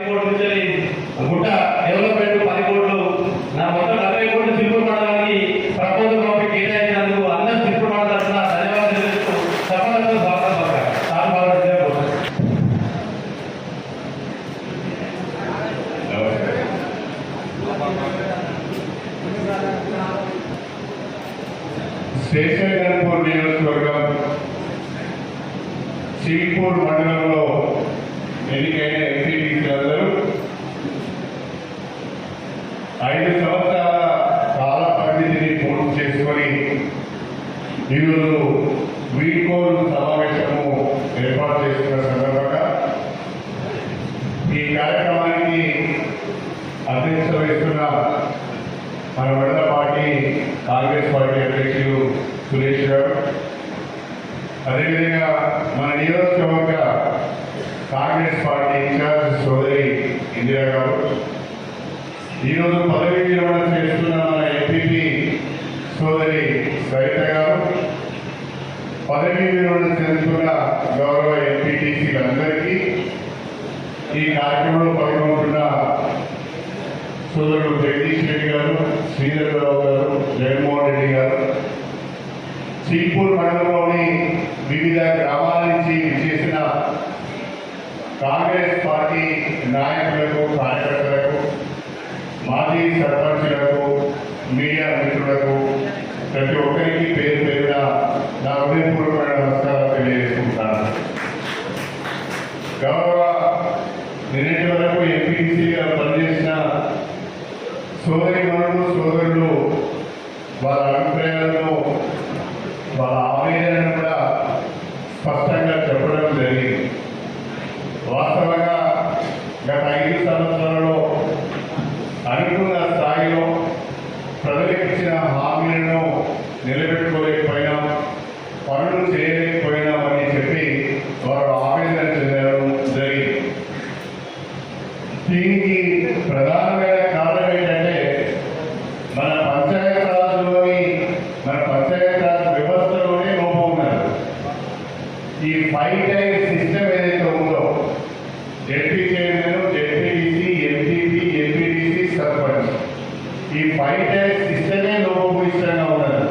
గుట్ట డెవలప్మెంట్ 10 కోట్లు మొత్తం 40 కోట్లు సిల్పూర్ మండలానికి ప్రపోజల్ పంపి కేటాయించినందుకు అందరూ సిల్పూర్ మండలం తరఫున ధన్యవాదాలు తెలుపుతూ సఫలంగా స్వాగతం శేషగన్పూర్ నియోజకవర్గం సిల్పూర్ మండలంలో ఎన్నికైన ఎంపీటీసీలందరూ 5 సంవత్సరాల కాల పరిమితిని పూర్తి చేసుకొని ఈరోజు వీడ్కోలు సమావేశము ఏర్పాటు చేసుకున్న సందర్భంగా ఈ కార్యక్రమానికి అధ్యక్షత వహిస్తున్న మన మండల పార్టీ కాంగ్రెస్ పార్టీ అధ్యక్షులు సురేష్ గారు, అదేవిధంగా మన నియోజకవర్గ కాంగ్రెస్ పార్టీ ఇన్ఛార్జ్ సోదరి ఇందిరా గారు, ఈరోజు పదవీ విరమణ చేస్తున్న మన ఎంపీపీ సోదరి సరిత గారు, పదవీ విరమణ చేస్తున్న గౌరవ ఎంపీటీసీలందరికీ, ఈ కార్యక్రమంలో పాల్గొంటున్న సోదరుడు జగదీష్ రెడ్డి గారు, శ్రీధర్రావు గారు, జగన్మోహన్ రెడ్డి గారు, సిల్పూర్ మండలంలోని వివిధ గ్రామాల నుంచి విచ్చేసిన కాంగ్రెస్ పార్టీ నాయకులకు, కార్యకర్తలకు, మాజీ సర్పంచులకు, మీడియా మిత్రులకు ప్రతి ఒక్కరికి పేరు పేరున నా హృదయపూర్వక నమస్కారాలు తెలియజేసుకుంటున్నాను. గౌరవ నిన్నటి వరకు ఎంపీటీసీగా పనిచేసిన సోదరులు వాళ్ళ అభిప్రాయాలను, వాళ్ళ ఆవేదనను కూడా స్పష్టంగా చెప్పడం జరిగింది. వాస్తవంగా గత 5 సంవత్సరాలలో అనుకున్న స్థాయిలో ప్రజలకు ఇచ్చిన హామీలను నిలబెట్టుకోలేకపోయినాం, పనులు చేయలేకపోయినామని చెప్పి వారు ఆవేదన చెందడం జరిగింది. దీనికి ప్రధానమైన కారణం ఏంటంటే మన పంచాయతీరాజ్ వ్యవస్థలోనే లోపం ఉన్నారు. ఈ 5 టైర్ సిస్టమ్ ఏదైతే ఉందో, ZP chairman, ZPTC, MPP, MPTC, sarpanch, ఈ 5 టైర్ సిస్టమే లోపభూయిష్టంగా ఉన్నది.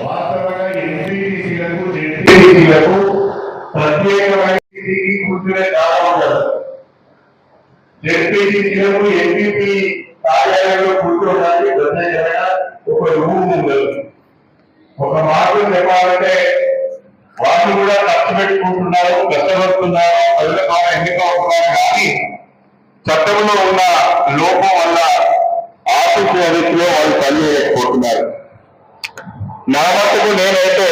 వాస్తవంగా ఎంపీటీసీలకు, జెడ్పీటీసీలకు ప్రత్యేకమైన కూర్చునే దావా ఉండదు. జెడ్పీటీసీలకు ఎంపీపీ కార్యాలయంలో కూర్చోడానికి ప్రత్యేకమైన ఒక రూమ్ ఉండదు. ఒక మార్గం చెప్పాలంటే వాళ్ళు కూడా ఖర్చు పెట్టుకుంటున్నారు, కష్టపడుతున్నారు, ప్రజల ద్వారా ఎన్నిక అవుతున్నారు. కానీ చట్టంలో ఉన్న లోపం వల్ల ఆఫీసు వ్యవస్థలో వాళ్ళు పనిచేయలేకపోతున్నారు. నా మట్టుకు నేనైతే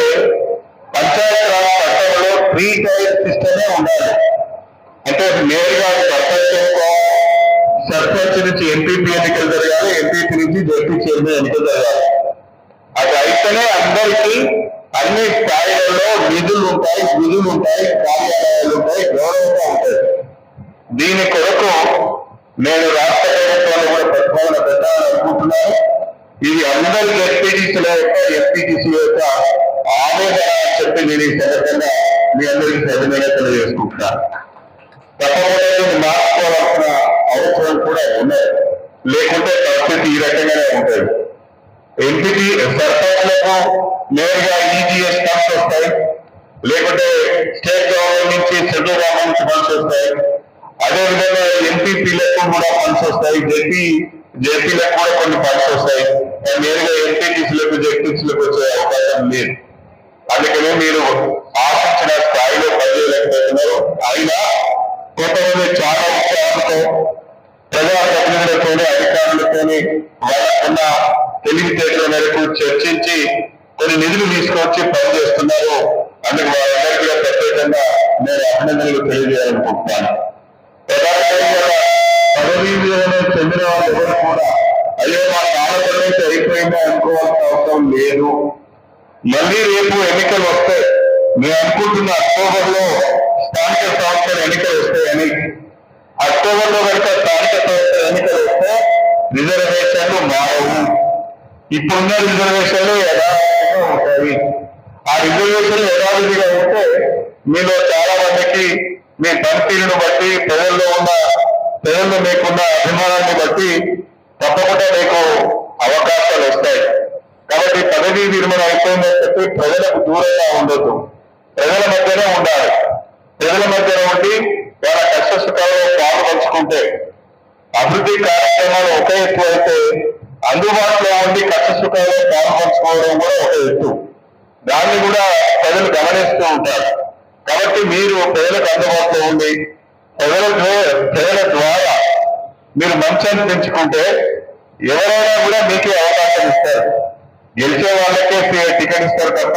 పంచాయతీరాజ్ చట్టంలో 3 టైర్ సిస్టమే ఉండాలి. అంటే నేరుగా సర్పంచ్ నుంచి ఎంపీపీ ఎన్నికలు జరగాలి, ఎంపీపీ నుంచి జెడ్పీ చైర్మన్ ఎన్నికలు జరగాలి. అది అయితేనే అందరికీ అన్ని స్థాయిలలో నిధులు ఉంటాయి, విధులు ఉంటాయి, కార్యాలయాలు ఉంటాయి, గౌరవంగా ఉంటాయి. దీని కొరకు నేను రాష్ట్ర ప్రభుత్వాన్ని కూడా ప్రతిపాదన పెట్టాలనుకుంటున్నాను. ఇది అందరి ఎస్పీటీసీల యొక్క, ఎంపీటీసీ యొక్క ఆవేదన చెప్పి నేను ఈ సందర్భంగా మీ అందరికీ సవినయంగా తెలియజేసుకుంటున్నాను. తప్పకుండా మార్చుకోవాల్సిన అవసరం కూడా ఉన్నాయి, లేకుంటే పరిస్థితి ఈ రకంగానే ఉంటుంది. ఎంపీటీ సర్పంచ్లకు నేరుగా ఈజీఎస్ ఫండ్స్ వస్తాయి, లేకుంటే స్టేట్ గవర్నమెంట్ నుంచి, సెంట్రల్ గవర్నమెంట్ నుంచి ఫండ్స్ వస్తాయి. అదేవిధంగా ఎంపీపీలకు కూడా ఫండ్స్ వస్తాయి, జెడ్పీలకు కూడా కొన్ని ఫండ్స్ వస్తాయి. నేరుగా ఎంపీటీసీలకు, జెడ్పీసీలకు వచ్చే అవకాశం లేదు. అందుకనే మీరు ఆశించిన స్థాయిలో పనిచేయలేకపోతున్నారు. అయినా కొంతమంది చాలా ఉత్సాహంతో ప్రజాప్రతినిధులతో, అధికారులతో వాళ్ళకున్న తెలివితేటల మేరకు చర్చించి కొన్ని నిధులు తీసుకొచ్చి పనిచేస్తున్నారు. అందుకు వారందరికీ కూడా ప్రత్యేకంగా నేను అభినందనలు తెలియజేయాలనుకుంటున్నాను. ప్రధానంగా పదవీ విరమణ చెందిన వాళ్ళు ఎవరు కూడా అయ్యో మా కాలపరిమితి అయిపోయిందా అనుకోవాల్సిన అవసరం లేదు. మళ్ళీ రేపు ఎన్నికలు వస్తాయి. మేము అనుకుంటున్న అక్టోబర్లో స్థానిక సంస్థల ఎన్నికలు వస్తాయని. అక్టోబర్లో కనుక స్థానిక సంస్థల ఎన్నికలు వస్తే రిజర్వేషన్లు మారవు. ఇప్పుడున్న రిజర్వేషన్లు యథావిధిగా ఉంటాయి. ఆ రిజర్వేషన్లు యథావిధిగా ఉంటే మీలో చాలా మందికి మీ పనితీరును బట్టి, ప్రజల్లో ఉన్న ప్రజల్లో మీకున్న అభిమానాన్ని బట్టి తప్పకుండా మీకు అవకాశాలు వస్తాయి. కాబట్టి పదవీ విరమణ అయిపోయిందని చెప్పి ప్రజలకు దూరంగా ఉండొద్దు, ప్రజల మధ్యనే ఉండాలి. ప్రజల మధ్యన ఉండి వాళ్ళ కష్ట సుఖాల్లో పాల్పంచుకుంటే అభివృద్ధి కార్యక్రమాలు ఒక ఎత్తు అయితే అందుబాటులో ఉండి కష్ట సుఖాల్లో పాల్పంచుకోవడం కూడా ఒక ఎత్తు. దాన్ని కూడా ప్రజలు గమనిస్తూ ఉంటారు. కాబట్టి మీరు ప్రజలకు అందుబాటులో ఉండి ప్రజల ద్వారా మీరు మంచిని పెంచుకుంటే ఎవరైనా కూడా మీకే అవకాశం ఇస్తారు. గెలిచే వాళ్ళకే టికెట్ ఇస్తారు తప్ప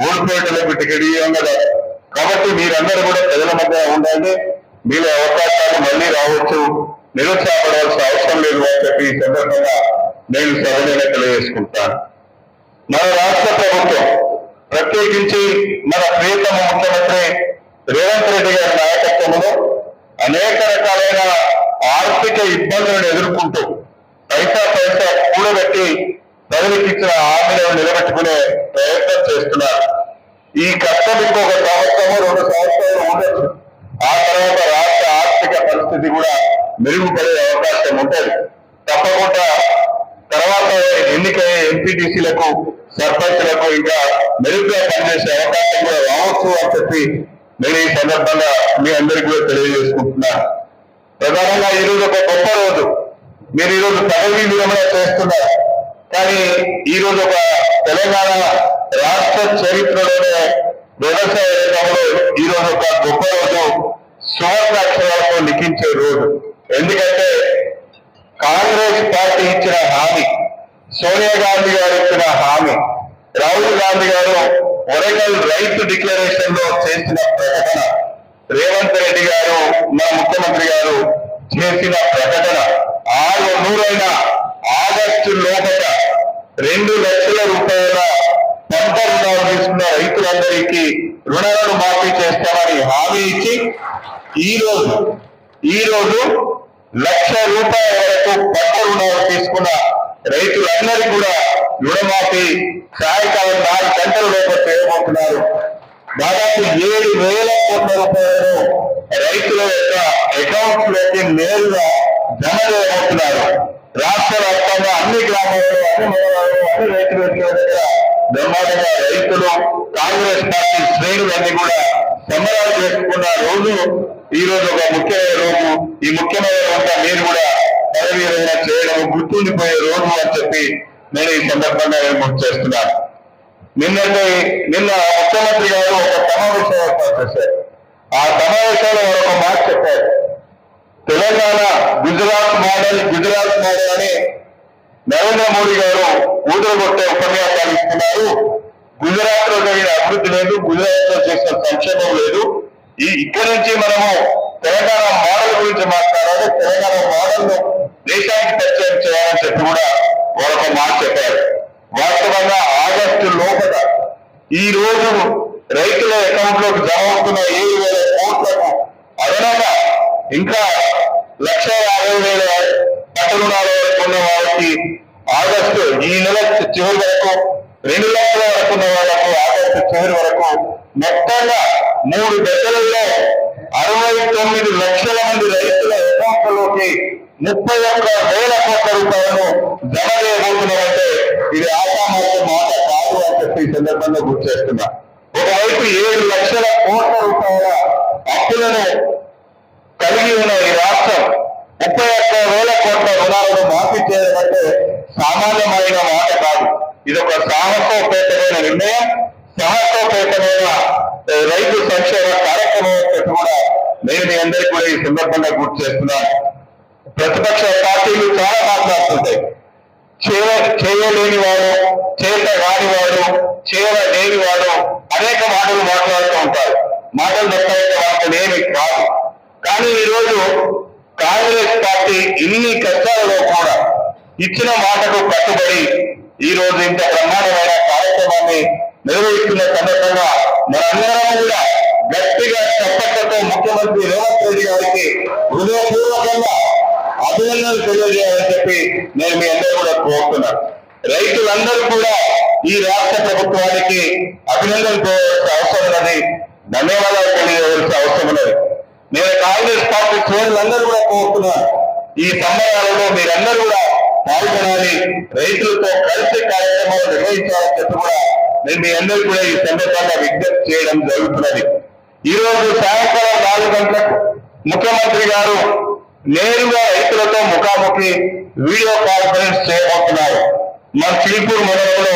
ఓడిపోయేటలకు టికెట్ ఇవ్వం కదా. కాబట్టి మీరందరూ కూడా ప్రజల మధ్య ఉండాలి. మీరు అవకాశాలు మళ్ళీ రావచ్చు, నిరుత్సాహపడవలసిన అవసరం లేదు అని చెప్పి ఈ సందర్భంగా నేను సభలో తెలియజేసుకుంటాను. మన రాష్ట్ర ప్రభుత్వం ప్రత్యేకించి మన ప్రియతమ ముఖ్యమంత్రి రేవంత్ రెడ్డి గారి నాయకత్వంలో అనేక రకాలైన ఆర్థిక ఇబ్బందులను ఎదుర్కొంటూ పైసా కూడబెట్టి ప్రజలకు ఇచ్చిన హామీలను నిలబెట్టుకునే ప్రయత్నం చేస్తున్నారు. ఈ కష్టం ఇంకొక సంవత్సరము 2 సంవత్సరాలు ఉండొచ్చు. ఆ తర్వాత రాష్ట్ర ఆర్థిక పరిస్థితి కూడా మెరుగుపడే అవకాశం ఉంటుంది. తప్పకుండా తర్వాత ఎన్నికయ్యే ఎంపీటీసీలకు సర్పంచ్లకు ఇంకా మెరుగ్గా పనిచేసే అవకాశం కూడా రావచ్చు అని చెప్పి నేను ఈ సందర్భంగా మీ అందరికీ కూడా తెలియజేసుకుంటున్నాను. ప్రధానంగా ఈరోజు ఒక గొప్ప రోజు. మీరు ఈరోజు పదవీ విరమణ చేస్తున్నారు. కానీ ఈరోజు ఒక తెలంగాణ రాష్ట్ర చరిత్రలోనే వ్యవసాయ రంగంలో ఈరోజు ఒక గొప్ప రోజు, సువర్ణ అక్షరాలతో లిఖించే రోజు. ఎందుకంటే కాంగ్రెస్ పార్టీ ఇచ్చిన హామీ, సోనియా గాంధీ గారు ఇచ్చిన హామీ, రాహుల్ గాంధీ గారు వరంగల్ రైతు డిక్లరేషన్ లో చేసిన ప్రకటన, రేవంత్ రెడ్డి గారు మన ముఖ్యమంత్రి గారు చేసిన ప్రకటన 6 ఆగస్టు లోపల 2 లక్షల రూపాయల పంట రుణాలు తీసుకున్న రైతులందరికీ రుణాలను మాఫీ చేస్తామని హామీ ఇచ్చి ఈ రోజు 1 లక్ష రూపాయల వరకు పంట రుణాలు తీసుకున్న రైతులందరికీ కూడా రుణమాఫీ సాయంకాలం 4 గంటల లోపల చేయబోతున్నారు. దాదాపు 7,000 కోట్ల రూపాయలను రైతుల యొక్క అకౌంట్స్ లోకి నేరుగా జమ చేయబోతున్నారు. రాష్ట్ర వ్యాప్తంగా అన్ని గ్రామాల్లో, అన్ని మండలాల్లో, అన్ని రైతుల దగ్గర బ్రహ్మాండంగా రైతులు కాంగ్రెస్ పార్టీ శ్రేణులన్నీ కూడా సంబరాలు చేసుకున్న రోజు ఈ రోజు ఒక ముఖ్యమైన రోజు. ఈ ముఖ్యమైన రోజు మీరు కూడా పదవీ విరమణ చేయడం గుర్తుండిపోయే రోజు అని చెప్పి నేను ఈ సందర్భంగా గుర్తు చేస్తున్నాను. నిన్న ముఖ్యమంత్రి గారు ఒక సమావేశం ఏర్పాటు చేశారు. ఆ సమావేశంలో ఒక మాట చెప్పారు. తెలంగాణ గుజరాత్ మోడల్ అని నరేంద్ర మోడీ గారు ఊదరగొట్టే ఉపన్యాసాలు ఇస్తున్నారు. గుజరాత్ లో జరిగిన అభివృద్ధి లేదు, గుజరాత్ లో చేసిన సంక్షేమం లేదు. ఇక్కడి నుంచి మనము తెలంగాణ మోడల్ గురించి మాట్లాడాలి, తెలంగాణ మోడల్ ను దేశానికి పరిచయం చేయాలని చెప్పి కూడా ఒక మాట చెప్పారు. వాస్తవంగా ఆగస్టు లోపల ఈ రోజు రైతుల అకౌంట్ లోకి జమ అవుతున్న 7,000 కోట్లకు అదనంగా ఇంకా 1,50,000 పంట రుణాల వరకు ఉన్న వాళ్ళకి ఆగస్టు ఈ నెల చివరి వరకు 2 లక్షల వరకు ఉన్న వాళ్ళకు ఆగస్టు చివరి వరకు మొత్తంగా 3 దశలలో 69 లక్షల మంది రైతుల అకౌంట్లలోకి 31,000 కోట్ల రూపాయలను జమ చేయబోతున్నారంటే ఇది ఆశామాస మాట కాదు అని చెప్పి ఈ సందర్భంగా గుర్తు చేస్తున్నా. ఒకవైపు 7 లక్షల కోట్ల రూపాయల అప్పులను కలిగి ఉన్న ఈ రాష్ట్రం 31,000 కోట్ల రుణాలను మాఫీ చేయడం అంటే సామాన్యమైన మాట కాదు. ఇది ఒక సాహసోపేతమైన నిర్ణయం, సాహసోపేతమైన రైతు సంక్షేమ కార్యక్రమం కూడా నేను మీ అందరికీ కూడా ఈ సందర్భంగా గుర్తు చేస్తున్నాను. ప్రతిపక్ష పార్టీలు చాలా మాట్లాడుతుంటాయి. చేయలేని వాడు, చేత రానివాడు, చేయలేని వాడు అనేక మాటలు మాట్లాడుతూ ఉంటారు. మాటలు తప్పైతే వాటినేమి కాదు. కానీ ఈరోజు కాంగ్రెస్ పార్టీ ఇన్ని కష్టాలలో కూడా ఇచ్చిన మాటకు కట్టుబడి ఈ రోజు ఇంత బ్రహ్మాండమైన కార్యక్రమాన్ని నిర్వహిస్తున్న సందర్భంగా మనందరం కూడా గట్టిగా చప్పట్లతో ముఖ్యమంత్రి రేవంత్ రెడ్డి గారికి హృదయపూర్వకంగా అభినందనలు తెలియజేయాలని చెప్పి నేను మీ అందరూ కూడా కోరుతున్నాను. రైతులందరూ కూడా ఈ రాష్ట్ర ప్రభుత్వానికి అభినందనలు కోవాల్సిన అవసరం ఉన్నది, ధన్యవాదాలు తెలియజేయవలసిన అవసరం ఉన్నది. నేను కాంగ్రెస్ పార్టీ శ్రేణులందరూ కూడా కోరుతున్నాను, ఈ సంబరాలలో మీరందరూ కూడా పాల్గొనాలి, రైతులతో కలిసి కార్యక్రమాలు నిర్వహించాలని చెప్పి కూడా నేను మీ అందరూ కూడా ఈ సందర్భంగా విజ్ఞప్తి చేయడం జరుగుతున్నది. ఈ రోజు సాయంకాలం 4 గంటలకు ముఖ్యమంత్రి గారు నేరుగా రైతులతో ముఖాముఖి వీడియో కాన్ఫరెన్స్ చేయబోతున్నారు. మన చిలుకూరు మండలంలో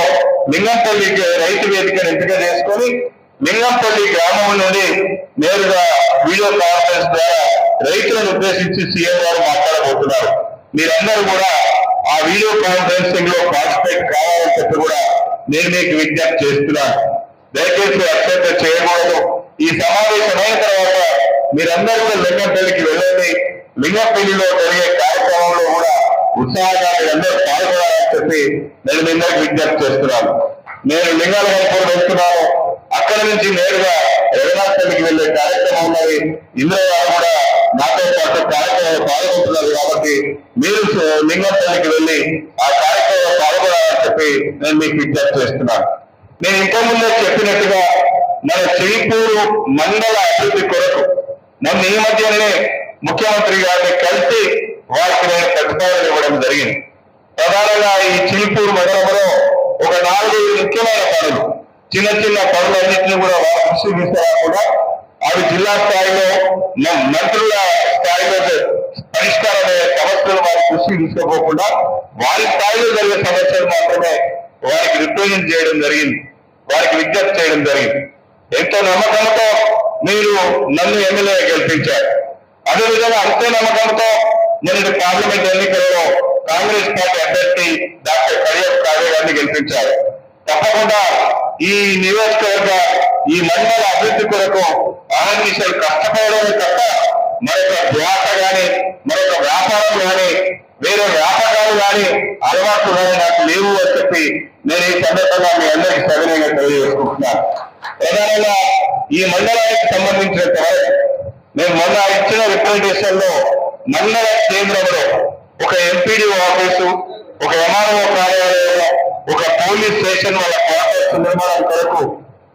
లింగంపల్లి రైతు వేదికను ఎంపిక చేసుకొని లింగంపల్లి గ్రామం నుండి నేరుగా వీడియో కాన్ఫరెన్స్ ద్వారా రైతులను ఉద్దేశించి సీఎం గారు మాట్లాడబోతున్నారు. మీరందరూ కూడా ఆ వీడియో కాన్ఫరెన్సింగ్ లో పార్టిసిపేట్ కావాలని చెప్పి కూడా నేను మీకు విజ్ఞప్తి చేస్తున్నాను. దయచేసి అక్షత చేయకూడదు. ఈ సమావేశం అయిన తర్వాత మీరందరూ కూడా లింగంపల్లికి వెళ్ళండి. లింగంపల్లిలో జరిగే కార్యక్రమంలో కూడా ఉత్సాహంగా మీరందరూ పాల్గొనాలని చెప్పి నేను మీ అందరికి విజ్ఞప్తి చేస్తున్నాను. నేను లింగాల వైపు వెళ్తున్నాను. అక్కడి నుంచి నేరుగా రఘునాథపల్లికి వెళ్లే కార్యక్రమం ఉన్నది. ఇందులో కూడా నాతో పాటు కార్యక్రమంలో పాల్గొంటున్నారు కాబట్టి మీరు లింగంపల్లికి వెళ్లి ఆ కార్యక్రమంలో పాల్గొనాలని చెప్పి నేను మీకు విజ్ఞప్తి చేస్తున్నాను. నేను ఇంతకుముందే చెప్పినట్టుగా మన చిలుకూరు మండల అభివృద్ధి కొరకు మొన్న ఈ మధ్యనే ముఖ్యమంత్రి గారిని కలిసి వారికి నేను ప్రతిపాదన ఇవ్వడం జరిగింది. ప్రధానంగా ఈ చిలుకూరు మండలంలో ఒక 4 ముఖ్యమైన పనులు, చిన్న చిన్న పనులన్నింటినీ కూడా వారి దృష్టి తీసుకురాకుండా అవి జిల్లా స్థాయిలో మంత్రుల స్థాయిలో పరిష్కారమయ్యే సమస్యలు వారి దృష్టికి తీసుకోకుండా వారి స్థాయిలో జరిగే సమస్యలు మాత్రమే వారికి రిప్రజెంట్ చేయడం జరిగింది, వారికి విజ్ఞప్తి చేయడం జరిగింది. ఎంతో నమ్మకంతో మీరు నన్ను ఎమ్మెల్యే గెలిపించారు. అదేవిధంగా అంతే నమ్మకంతో నేను పార్లమెంట్ ఎన్నికలలో కాంగ్రెస్ పార్టీ అభ్యర్థి డాక్టర్ కడియం కావ్య గారిని గెలిపించారు. తప్పకుండా ఈ నియోజకవర్గ ఈ మండల అభివృద్ధి కొరకు ఆనందించారు. కష్టపడమే తప్ప మరొక ధ్యాస గాని మరొక వ్యాపారం గాని వేరే వ్యాపారాలు గాని అలవాట్లు గాని నాకు లేవు అని చెప్పి నేను ఈ సందర్భంగా మీ అందరికీ సవినయంగా తెలియజేసుకుంటున్నాను. ప్రధానంగా ఈ మండలానికి సంబంధించినంత వరకు నేను మొన్న ఇచ్చిన రిప్రజెంటేషన్ లో మండల కేంద్రంలో ఒక ఎంపీడీ ఆఫీసు, ఒక ఎంఆర్ఓ కార్యాలయంలో ఒక పోలీస్ స్టేషన్ వాళ్ళ క్వార్టర్స్ నిర్మాణం కొరకు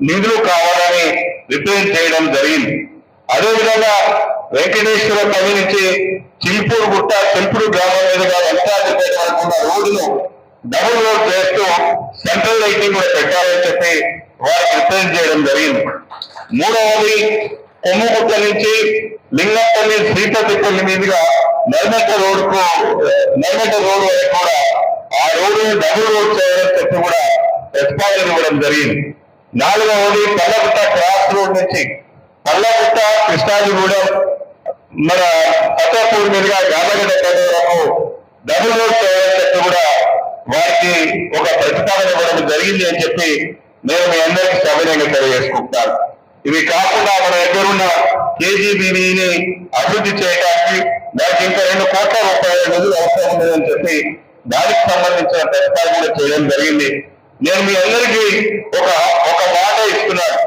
నిధులు కావాలని రిప్రజెంట్ చేయడం జరిగింది. అదేవిధంగా వెంకటేశ్వర పల్లి నుంచి చిలుపూరు గుట్ట చిలుపూరు గ్రామం మీదుగా వెంకటాద్రిపేట వరకు ఉన్న రోడ్డును డబుల్ రోడ్ చేస్తూ సెంట్రల్ లైటింగ్ కూడా పెట్టాలని చెప్పి వారికి రిప్రజెంట్ చేయడం జరిగింది. మూడవది కొమ్ముగుట్ట నుంచి లింగంపల్లి శ్రీపతిపల్లి మీదుగా నర్మట రోడ్ వరకు కూడా ఆ రోడ్డు డబుల్ రోడ్ చేయాలని చెప్పి కూడా ప్రతిపాదన ఇవ్వడం జరిగింది. 4వది పల్లగుట్ట క్రాస్ రోడ్ నుంచి పల్లగుట్ట కృష్ణాజిగూడెం మన ఫతేపూర్ మీదుగా గాబగడ్డ వరకు డబుల్ రోడ్ చేయాలని చెప్పి కూడా వారికి ఒక ప్రతిపాదన ఇవ్వడం జరిగింది అని చెప్పి నేను మీ అందరికీ సవినయంగా తెలియజేసుకుంటాను. ఇవి కాకుండా మన దగ్గర ఉన్న కేజీబీని అభివృద్ధి చేయడానికి దానికి ఇంకా 2 కోట్ల రూపాయల నిధులు అవసరం ఉందని చెప్పి దానికి సంబంధించిన ప్రతిపాదన చేయడం జరిగింది. నేను మీ అందరికీ ఒక మాట ఇస్తున్నాను.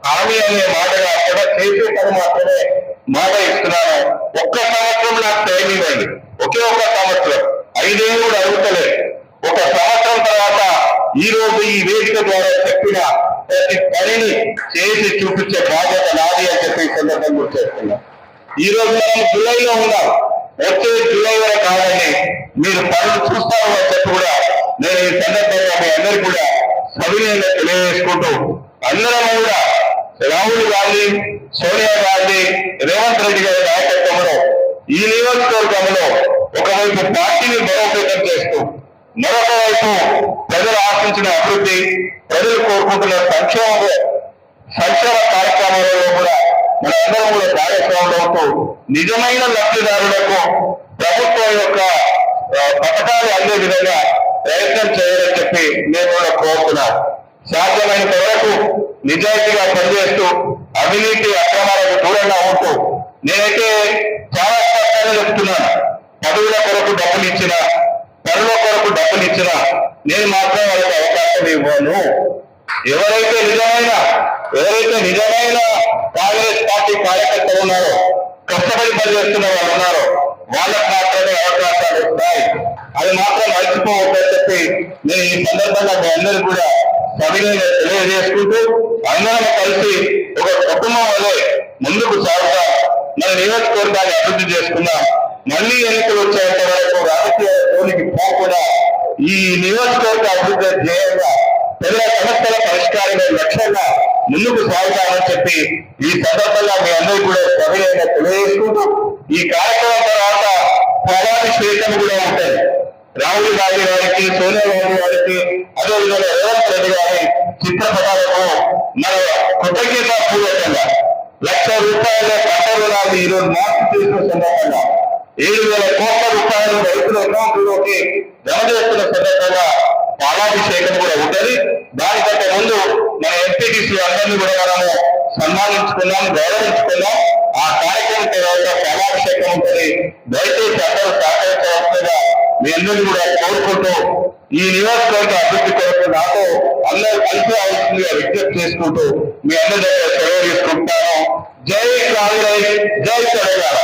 హామీ అనే మాట కాకుండా చేసే పని మాత్రమే మాట ఇస్తున్నాను. ఒక్క సంవత్సరం నాకు టైం ఇవ్వండి. ఒకే ఒక సంవత్సరం, 5 ఏళ్ళు కూడా అడుగుతలేదు. ఒక సంవత్సరం తర్వాత ఈ రోజు ఈ వేదిక ద్వారా చెప్పిన ప్రతి పనిని చేసి చూపించే బాధ్యత నాది అని చెప్పి ఈ సందర్భంగా గుర్తు చేస్తున్నాం. ఈ రోజు మనం జూలైలో ఉన్నాం. వచ్చే జూలై వరకు కాదని మీరు పనులు చూస్తారు అని చెప్పి కూడా నేను ఈ సందర్భంగా మీ అందరికీ కూడా సవినయంగా తెలియజేసుకుంటూ అందరం కూడా రాహుల్ గాంధీ, సోనియా గాంధీ, రేవంత్ రెడ్డి గారి నాయకత్వంలో ఈ నియోజకవర్గంలో ఒకవైపు పార్టీని బలోపేతం చేస్తూ మరొక వైపు ప్రజలు ఆశించిన అభివృద్ధి, ప్రజలు కోరుకుంటున్న సంక్షేమ కార్యక్రమాలలో కూడా మనందరం కూడా భాగస్వాములు అవుతూ నిజమైన లబ్ధిదారులకు ప్రభుత్వం యొక్క పథకాలు అందే విధంగా ప్రయత్నం చేయాలని చెప్పి నేను కూడా కోరుతున్నాను. సాధ్యమైనంత వరకు నిజాయితీగా పనిచేస్తూ అవినీతి అక్రమాలకు దూరంగా ఉంటూ నేనైతే చాలా స్పష్టంగా చెప్తున్నాను. పదవుల కొరకు డబ్బులు ఇచ్చినా, పనుల కొరకు డబ్బులు ఇచ్చినా నేను మాత్రం వాళ్ళకి అవకాశం ఇవ్వను. ఎవరైతే నిజమైన కాంగ్రెస్ పార్టీ కార్యకర్తలు ఉన్నారో, కష్టపడి పనిచేస్తున్న వాళ్ళు ఉన్నారో వాళ్ళకు మాత్రమే అవకాశాలు వస్తాయి. అది మాత్రం మర్చిపోవద్దని చెప్పి నేను ఈ సందర్భంగా మీ అందరూ కూడా సవినయంగా తెలియజేసుకుంటూ అందరం కలిసి ఒక కుటుంబం వల్లే ముందుకు సాగుతా మన నియోజకవర్గాన్ని అభివృద్ధి చేసుకుందాం. మళ్ళీ ఎన్నికలు వచ్చేంత వరకు రాజకీయ జోలికి పోకుండా ఈ నియోజకవర్గ అభివృద్ధి ధ్యేయంగా ప్రజల సమస్యల పరిష్కారమే లక్ష్యంగా ముందుకు సాగుతామని చెప్పి ఈ సందర్భంగా మీ అందరికీ కూడా సభ్యులుగా తెలియజేసుకుంటూ ఈ కార్యక్రమం తర్వాత పాలాభిషేకం కూడా ఉంటుంది. రాహుల్ గాంధీ గారికి, సోనియా గాంధీ గారికి, అదేవిధంగా రేవంత్ రెడ్డి గారి చిత్రపటాలకు మన కృతజ్ఞతాపూర్వకంగా ₹1,00,000 పంట రుణాలు ఈరోజు మార్పు చేసిన సందర్భంగా 7,000 కోట్ల రూపాయలు రైతుల అకౌంట్లోకి జమ చేస్తున్న సందర్భంగా పాలాభిషేకం కూడా ఉంటుంది. దానికంటే ముందు మన ఎంపీటీసీ అందరినీ కూడా మనము సన్మానించుకున్నాం, గౌరవించుకున్నాం. ఆ కార్యక్రమం తర్వాత పాలాభిషేకం ఉంటుంది. దయచేసి అందరూ సహకరించవలసిందిగా మీ అందరినీ కూడా కోరుకుంటూ ఈ నియోజకవర్గ అభివృద్ధి కొరకు నాతో అందరూ కలిసి అవలసిందిగా విజ్ఞప్తి చేసుకుంటూ మీ అందరి దగ్గర సెలవు తీసుకుంటాను. జై కాంగ్రెస్, జై తెలంగాణ.